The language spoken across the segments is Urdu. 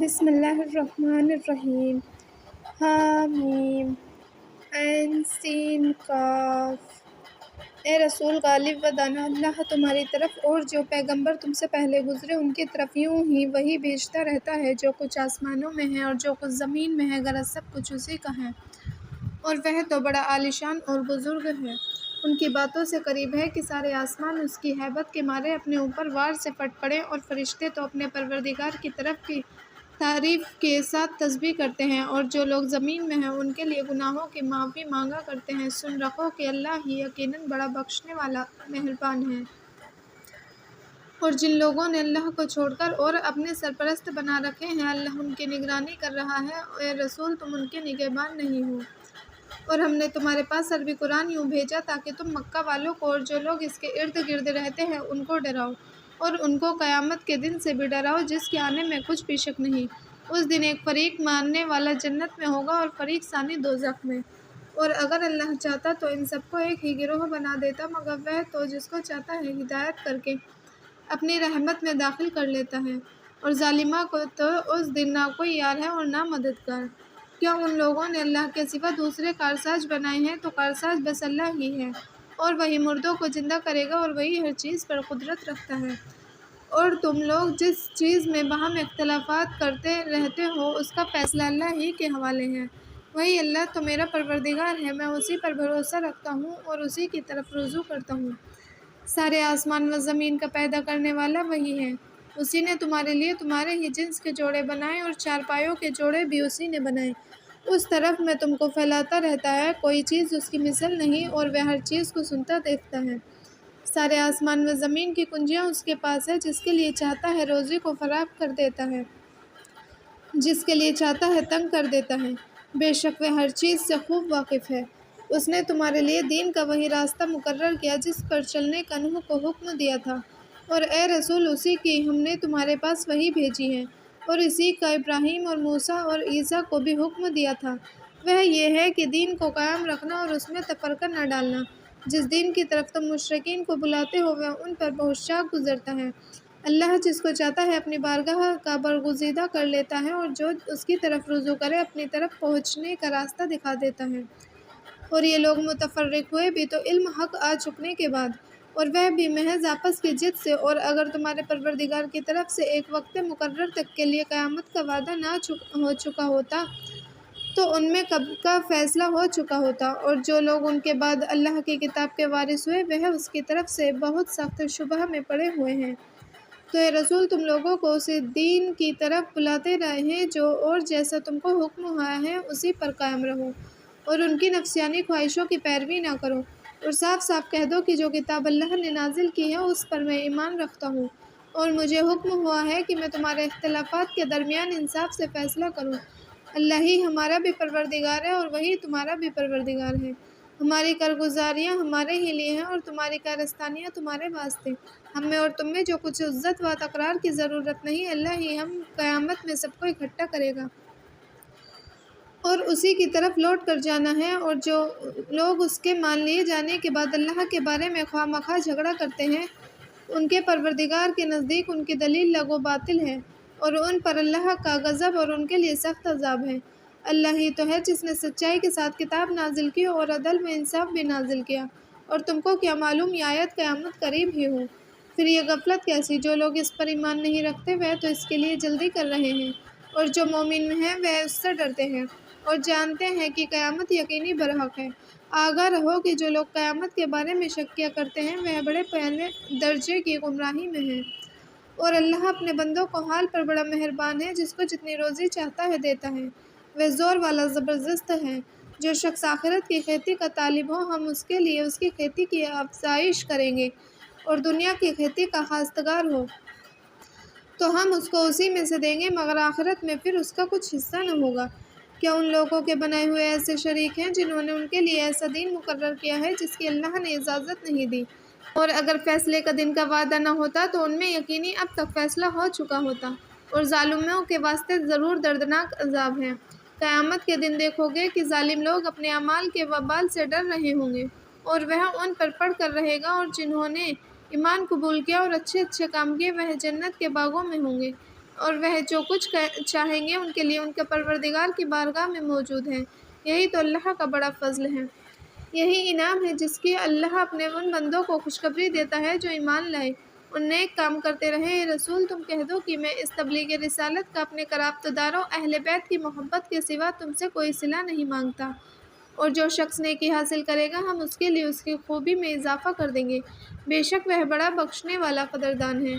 بسم اللہ الرحمن الرحیم۔ حامیم عین سین قاف۔ اے رسول غالب و دانا، اللہ تمہاری طرف اور جو پیغمبر تم سے پہلے گزرے ان کی طرف یوں ہی وحی بھیجتا رہتا ہے، جو کچھ آسمانوں میں ہے اور جو کچھ زمین میں ہے، غرض سب کچھ اسی کا ہے، اور وہ تو بڑا عالیشان اور بزرگ ہے۔ ان کی باتوں سے قریب ہے کہ سارے آسمان اس کی ہیبت کے مارے اپنے اوپر وار سے پھٹ پڑیں، اور فرشتے تو اپنے پروردگار کی طرف کی تعریف کے ساتھ تسبیح کرتے ہیں، اور جو لوگ زمین میں ہیں ان کے لیے گناہوں کی معافی مانگا کرتے ہیں۔ سن رکھو کہ اللہ ہی یقیناً بڑا بخشنے والا مہربان ہے۔ اور جن لوگوں نے اللہ کو چھوڑ کر اور اپنے سرپرست بنا رکھے ہیں، اللہ ان کی نگرانی کر رہا ہے۔ اے رسول تم ان کے نگہبان نہیں ہو، اور ہم نے تمہارے پاس عربی قرآن یوں بھیجا تاکہ تم مکہ والوں کو اور جو لوگ اس کے ارد گرد رہتے ہیں ان کو ڈراؤ، اور ان کو قیامت کے دن سے بھی ڈراؤ جس کے آنے میں کچھ بھی شک نہیں۔ اس دن ایک فریق ماننے والا جنت میں ہوگا اور فریق ثانی دوزخ میں، اور اگر اللہ چاہتا تو ان سب کو ایک ہی گروہ بنا دیتا، مگر وہ تو جس کو چاہتا ہے ہدایت کر کے اپنی رحمت میں داخل کر لیتا ہے، اور ظالمہ کو تو اس دن نہ کوئی یار ہے اور نہ مددگار۔ کیا ان لوگوں نے اللہ کے سوا دوسرے کارساز بنائے ہیں؟ تو کارساز بس اللہ ہی ہے، اور وہی مردوں کو زندہ کرے گا، اور وہی ہر چیز پر قدرت رکھتا ہے۔ اور تم لوگ جس چیز میں باہم اختلافات کرتے رہتے ہو اس کا فیصلہ اللہ ہی کے حوالے ہے۔ وہی اللہ تو میرا پروردگار ہے، میں اسی پر بھروسہ رکھتا ہوں اور اسی کی طرف رجوع کرتا ہوں۔ سارے آسمان و زمین کا پیدا کرنے والا وہی ہے۔ اسی نے تمہارے لیے تمہارے ہی جنس کے جوڑے بنائے، اور چارپائیوں کے جوڑے بھی اسی نے بنائے۔ اس طرف میں تم کو پھیلاتا رہتا ہے، کوئی چیز اس کی مثل نہیں، اور وہ ہر چیز کو سنتا دیکھتا ہے۔ سارے آسمان و زمین کی کنجیاں اس کے پاس ہے، جس کے لیے چاہتا ہے روزی کو فراخ کر دیتا ہے، جس کے لیے چاہتا ہے تنگ کر دیتا ہے۔ بے شک وہ ہر چیز سے خوب واقف ہے۔ اس نے تمہارے لیے دین کا وہی راستہ مقرر کیا جس پر چلنے کا نوح کو حکم دیا تھا، اور اے رسول اسی کی ہم نے تمہارے پاس وحی بھیجی ہے، اور اسی کا ابراہیم اور موسیٰ اور عیسیٰ کو بھی حکم دیا تھا۔ وہ یہ ہے کہ دین کو قائم رکھنا اور اس میں تفرقہ نہ ڈالنا۔ جس دین کی طرف تم مشرکین کو بلاتے ہو وہ ان پر بہت شاق گزرتا ہے۔ اللہ جس کو چاہتا ہے اپنی بارگاہ کا برگزیدہ کر لیتا ہے، اور جو اس کی طرف رجوع کرے اپنی طرف پہنچنے کا راستہ دکھا دیتا ہے۔ اور یہ لوگ متفرق ہوئے بھی تو علم حق آ چکنے کے بعد، اور وہ بھی محض آپس کی ضد سے۔ اور اگر تمہارے پروردگار کی طرف سے ایک وقت مقرر تک کے لیے قیامت کا وعدہ نہ ہو چکا ہوتا تو ان میں کب کا فیصلہ ہو چکا ہوتا، اور جو لوگ ان کے بعد اللہ کی کتاب کے وارث ہوئے وہ اس کی طرف سے بہت سخت شبہ میں پڑے ہوئے ہیں۔ تو اے رسول تم لوگوں کو اسی دین کی طرف بلاتے رہیں جو اور جیسا تم کو حکم ہوا ہے اسی پر قائم رہو، اور ان کی نفسیانی خواہشوں کی پیروی نہ کرو، اور صاف صاف کہہ دو کہ جو کتاب اللہ نے نازل کی ہے اس پر میں ایمان رکھتا ہوں، اور مجھے حکم ہوا ہے کہ میں تمہارے اختلافات کے درمیان انصاف سے فیصلہ کروں۔ اللہ ہی ہمارا بھی پروردگار ہے اور وہی تمہارا بھی پروردگار ہے۔ ہماری کارگزاریاں ہمارے ہی لیے ہیں اور تمہاری کارستانیاں تمہارے واسطے۔ ہم میں اور تم میں جو کچھ عزت و تکرار کی ضرورت نہیں، اللہ ہی ہم قیامت میں سب کو اکٹھا کرے گا، اور اسی کی طرف لوٹ کر جانا ہے۔ اور جو لوگ اس کے مان لیے جانے کے بعد اللہ کے بارے میں خواہ مخواہ جھگڑا کرتے ہیں، ان کے پروردگار کے نزدیک ان کی دلیل لغو باطل ہے، اور ان پر اللہ کا غضب اور ان کے لیے سخت عذاب ہے۔ اللہ ہی تو ہے جس نے سچائی کے ساتھ کتاب نازل کی اور عدل و انصاف بھی نازل کیا، اور تم کو کیا معلوم یہ آیت قیامت قریب ہی ہو؟ پھر یہ غفلت کیسی؟ جو لوگ اس پر ایمان نہیں رکھتے وہ تو اس کے لیے جلدی کر رہے ہیں، اور جو مومن ہیں وہ اس سے ڈرتے ہیں اور جانتے ہیں کہ قیامت یقینی برحق ہے۔ آگاہ رہو کہ جو لوگ قیامت کے بارے میں شک کیا کرتے ہیں وہ بڑے پہلے درجے کی گمراہی میں ہیں۔ اور اللہ اپنے بندوں کو حال پر بڑا مہربان ہے، جس کو جتنی روزی چاہتا ہے دیتا ہے۔ وہ زور والا زبردست ہے۔ جو شخص آخرت کی کھیتی کا طالب ہو ہم اس کے لیے اس کی کھیتی کی افزائش کریں گے، اور دنیا کی کھیتی کا خواستگار ہو تو ہم اس کو اسی میں سے دیں گے، مگر آخرت میں پھر اس کا کچھ حصہ نہ ہوگا۔ کیا ان لوگوں کے بنائے ہوئے ایسے شریک ہیں جنہوں نے ان کے لیے ایسا دین مقرر کیا ہے جس کی اللہ نے اجازت نہیں دی؟ اور اگر فیصلے کا دن کا وعدہ نہ ہوتا تو ان میں یقینی اب تک فیصلہ ہو چکا ہوتا، اور ظالموں کے واسطے ضرور دردناک عذاب ہے۔ قیامت کے دن دیکھو گے کہ ظالم لوگ اپنے اعمال کے وبال سے ڈر رہے ہوں گے، اور وہ ان پر پڑ کر رہے گا، اور جنہوں نے ایمان قبول کیا اور اچھے اچھے کام کیے وہ جنت کے باغوں میں ہوں گے، اور وہ جو کچھ چاہیں گے ان کے لیے ان کے پروردگار کی بارگاہ میں موجود ہے۔ یہی تو اللہ کا بڑا فضل ہے، یہی انعام ہے جس کی اللہ اپنے ان بندوں کو خوشخبری دیتا ہے جو ایمان لائے اور نیک کام کرتے رہے۔ اے رسول، تم کہہ دو کہ میں اس تبلیغ رسالت کا اپنے قرابت داروں اہل بیت کی محبت کے سوا تم سے کوئی صلہ نہیں مانگتا، اور جو شخص نیکی حاصل کرے گا ہم اس کے لیے اس کی خوبی میں اضافہ کر دیں گے، بے شک وہ بڑا بخشنے والا قدردان ہے۔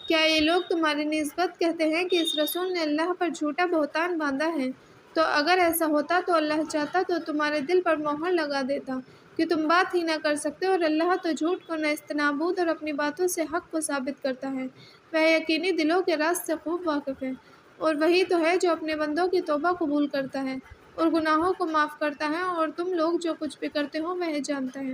کیا یہ لوگ تمہاری نسبت کہتے ہیں کہ اس رسول نے اللہ پر جھوٹا بہتان باندھا ہے؟ تو اگر ایسا ہوتا تو اللہ چاہتا تو تمہارے دل پر مہر لگا دیتا کہ تم بات ہی نہ کر سکتے، اور اللہ تو جھوٹ کو نیستنابود اور اپنی باتوں سے حق کو ثابت کرتا ہے، وہ یقینی دلوں کے راز سے خوب واقف ہے۔ اور وہی تو ہے جو اپنے بندوں کی توبہ قبول کرتا ہے اور گناہوں کو معاف کرتا ہے، اور تم لوگ جو کچھ بھی کرتے ہو وہ جانتا ہے۔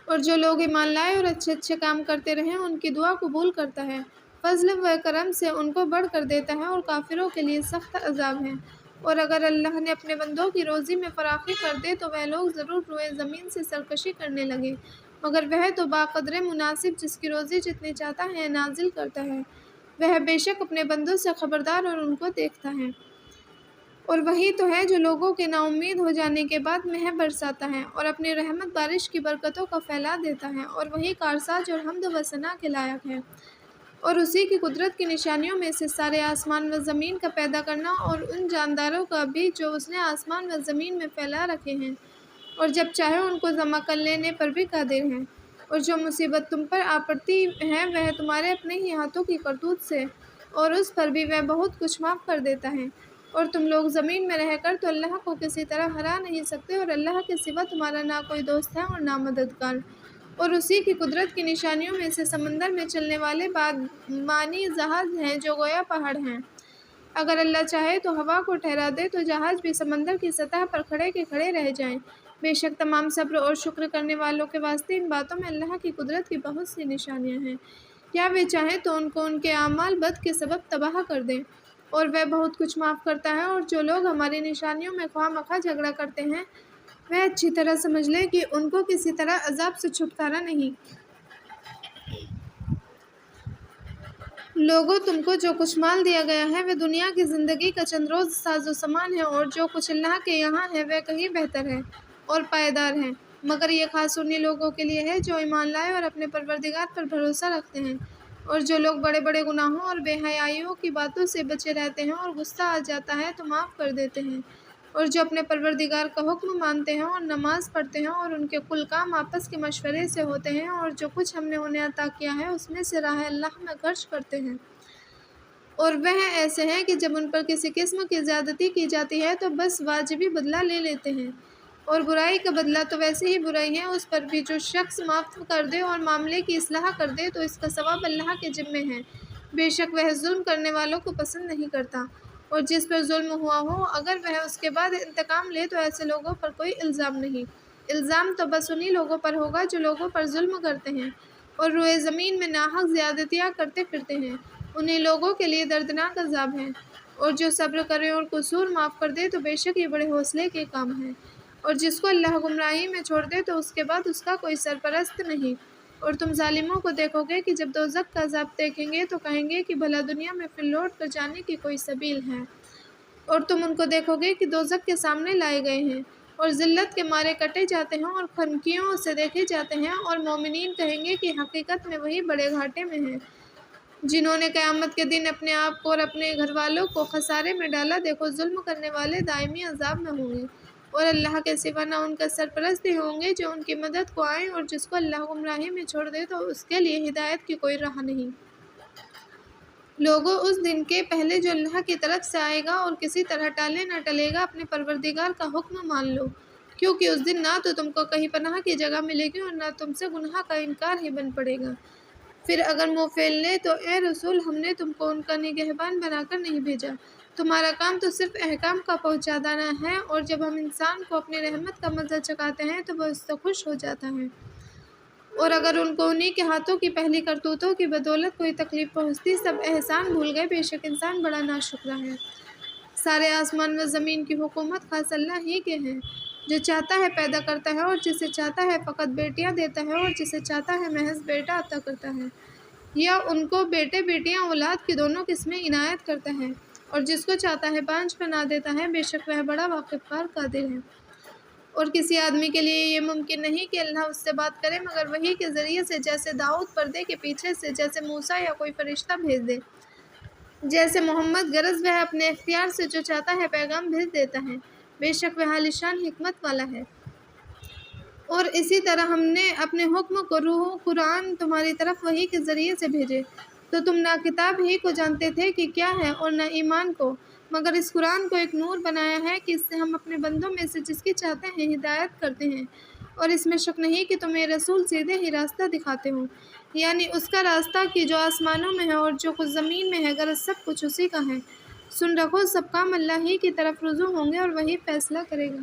اور جو لوگ ایمان لائے اور اچھے اچھے کام کرتے رہے ان کی دعا قبول کرتا ہے، فضل و کرم سے ان کو بڑھ کر دیتا ہے، اور کافروں کے لیے سخت عذاب ہے۔ اور اگر اللہ نے اپنے بندوں کی روزی میں فراخی کر دے تو وہ لوگ ضرور روئے زمین سے سرکشی کرنے لگے، مگر وہ تو باقدر مناسب جس کی روزی جتنی چاہتا ہے نازل کرتا ہے، وہ بے شک اپنے بندوں سے خبردار اور ان کو دیکھتا ہے۔ اور وہی تو ہے جو لوگوں کے نا امید ہو جانے کے بعد مہر برساتا ہے اور اپنی رحمت بارش کی برکتوں کا پھیلا دیتا ہے، اور وہی کارساز اور حمد و ثنا کے لائق ہے۔ اور اسی کی قدرت کی نشانیوں میں سے سارے آسمان و زمین کا پیدا کرنا اور ان جانداروں کا بھی جو اس نے آسمان و زمین میں پھیلا رکھے ہیں، اور جب چاہے ان کو جمع کر لینے پر بھی قادر ہے۔ اور جو مصیبت تم پر آ پڑتی ہے وہ تمہارے اپنے ہی ہاتھوں کی کرتوت سے، اور اس پر بھی وہ بہت کچھ معاف کر دیتا ہے۔ اور تم لوگ زمین میں رہ کر تو اللہ کو کسی طرح ہرا نہیں سکتے، اور اللہ کے سوا تمہارا نہ کوئی دوست ہے اور نہ مددگار۔ اور اسی کی قدرت کی نشانیوں میں سے سمندر میں چلنے والے بادبانی جہاز ہیں جو گویا پہاڑ ہیں۔ اگر اللہ چاہے تو ہوا کو ٹھہرا دے تو جہاز بھی سمندر کی سطح پر کھڑے کے کھڑے رہ جائیں۔ بے شک تمام صبر اور شکر کرنے والوں کے واسطے ان باتوں میں اللہ کی قدرت کی بہت سی نشانیاں ہیں۔ کیا وہ چاہیں تو ان کو ان کے اعمال بد کے سبب تباہ کر دیں، اور وہ بہت کچھ معاف کرتا ہے۔ اور جو لوگ ہماری نشانیوں میں خواہ مخواہ جھگڑا کرتے ہیں وہ اچھی طرح سمجھ لیں کہ ان کو کسی طرح عذاب سے چھٹکارا نہیں۔ لوگوں، تم کو جو کچھ مال دیا گیا ہے وہ دنیا کی زندگی کا چند روز ساز و سامان ہے، اور جو کچھ اللہ کے یہاں ہے وہ کہیں بہتر ہے اور پائیدار ہے، مگر یہ خاص انہی لوگوں کے لیے ہے جو ایمان لائے اور اپنے پروردگار پر بھروسہ رکھتے ہیں۔ اور جو لوگ بڑے بڑے گناہوں اور بے حیائیوں کی باتوں سے بچے رہتے ہیں اور غصہ آ جاتا ہے تو معاف کر دیتے ہیں، اور جو اپنے پروردگار کا حکم مانتے ہیں اور نماز پڑھتے ہیں، اور ان کے کل کام آپس کے مشورے سے ہوتے ہیں، اور جو کچھ ہم نے انہیں عطا کیا ہے اس میں سے راہ اللہ میں خرچ کرتے ہیں۔ اور وہ ایسے ہیں کہ جب ان پر کسی قسم کی زیادتی کی جاتی ہے تو بس واجبی بدلہ لے لیتے ہیں، اور برائی کا بدلہ تو ویسے ہی برائی ہے، اس پر بھی جو شخص معاف کر دے اور معاملے کی اصلاح کر دے تو اس کا ثواب اللہ کے ذمہ ہے، بے شک وہ ظلم کرنے والوں کو پسند نہیں کرتا۔ اور جس پر ظلم ہوا ہو اگر وہ اس کے بعد انتقام لے تو ایسے لوگوں پر کوئی الزام نہیں، الزام تو بس انہی لوگوں پر ہوگا جو لوگوں پر ظلم کرتے ہیں اور روئے زمین میں ناحق زیادتیاں کرتے پھرتے ہیں، انہی لوگوں کے لیے دردناک عذاب ہے۔ اور جو صبر کرے اور قصور معاف کر دے تو بے شک یہ بڑے حوصلے کے کام ہے۔ اور جس کو اللہ گمراہی میں چھوڑ دے تو اس کے بعد اس کا کوئی سرپرست نہیں۔ اور تم ظالموں کو دیکھو گے کہ جب دوزخ کا عذاب دیکھیں گے تو کہیں گے کہ بھلا دنیا میں پھر لوٹ کر جانے کی کوئی سبیل ہے؟ اور تم ان کو دیکھو گے کہ دوزخ کے سامنے لائے گئے ہیں اور ذلت کے مارے کٹے جاتے ہیں اور خنکیوں سے دیکھے جاتے ہیں، اور مومنین کہیں گے کہ حقیقت میں وہی بڑے گھاٹے میں ہیں جنہوں نے قیامت کے دن اپنے آپ کو اور اپنے گھر والوں کو خسارے میں ڈالا۔ دیکھو، ظلم کرنے والے دائمی عذاب میں ہوں گے، اور اللہ کے سوا نہ ان کا سرپرست ہی ہوں گے جو ان کی مدد کو آئیں، اور جس کو اللہ گمراہی میں چھوڑ دے تو اس کے لیے ہدایت کی کوئی راہ نہیں۔ لوگوں، اس دن کے پہلے جو اللہ کی طرف سے آئے گا اور کسی طرح ٹالے نہ ٹلے گا، اپنے پروردگار کا حکم مان لو، کیونکہ اس دن نہ تو تم کو کہیں پناہ کی جگہ ملے گی اور نہ تم سے گناہ کا انکار ہی بن پڑے گا۔ پھر اگر منہ پھیر لیں تو اے رسول، ہم نے تم کو ان کا نگہبان بنا کر نہیں بھیجا، تمہارا کام تو صرف احکام کا پہنچا دینا ہے، اور جب ہم انسان کو اپنی رحمت کا مزہ چکھاتے ہیں تو وہ اس سے خوش ہو جاتا ہے، اور اگر ان کو انہی کے ہاتھوں کی پہلی کرتوتوں کی بدولت کوئی تکلیف پہنچتی، سب احسان بھول گئے، بے شک انسان بڑا ناشکرا ہے۔ سارے آسمان و زمین کی حکومت خاص اللہ ہی کے ہیں، جو چاہتا ہے پیدا کرتا ہے اور جسے چاہتا ہے فقط بیٹیاں دیتا ہے اور جسے چاہتا ہے محض بیٹا عطا کرتا ہے۔ یا ان کو بیٹے بیٹیاں اولاد کی دونوں قسمیں عنایت کرتا ہے، اور جس کو چاہتا ہے پانچ بنا دیتا ہے۔ بے شک وہ بڑا واقف قادر ہے۔ اور کسی آدمی کے لیے یہ ممکن نہیں کہ اللہ اس سے بات کرے مگر وحی کے ذریعے سے، جیسے داؤد پردے کے پیچھے سے، جیسے موسیٰ یا کوئی فرشتہ بھیج دے، جیسے محمد غرض وہ اپنے اختیار سے جو چاہتا ہے پیغام بھیج دیتا ہے۔ بے شک وہ عالیشان حکمت والا ہے۔ اور اسی طرح ہم نے اپنے حکم کو روح قرآن تمہاری طرف وحی کے ذریعے سے بھیجے، تو تم نہ کتاب ہی کو جانتے تھے کہ کیا ہے اور نہ ایمان کو، مگر اس قرآن کو ایک نور بنایا ہے کہ اس سے ہم اپنے بندوں میں سے جس کی چاہتے ہیں ہدایت کرتے ہیں، اور اس میں شک نہیں کہ تمہیں رسول سیدھے ہی راستہ دکھاتے ہوں، یعنی اس کا راستہ کی جو آسمانوں میں ہے اور جو کچھ زمین میں ہے، غرض سب کچھ اسی کا ہے۔ سن رکھو سب کام اللہ ہی کی طرف رجوع ہوں گے اور وہی فیصلہ کرے گا۔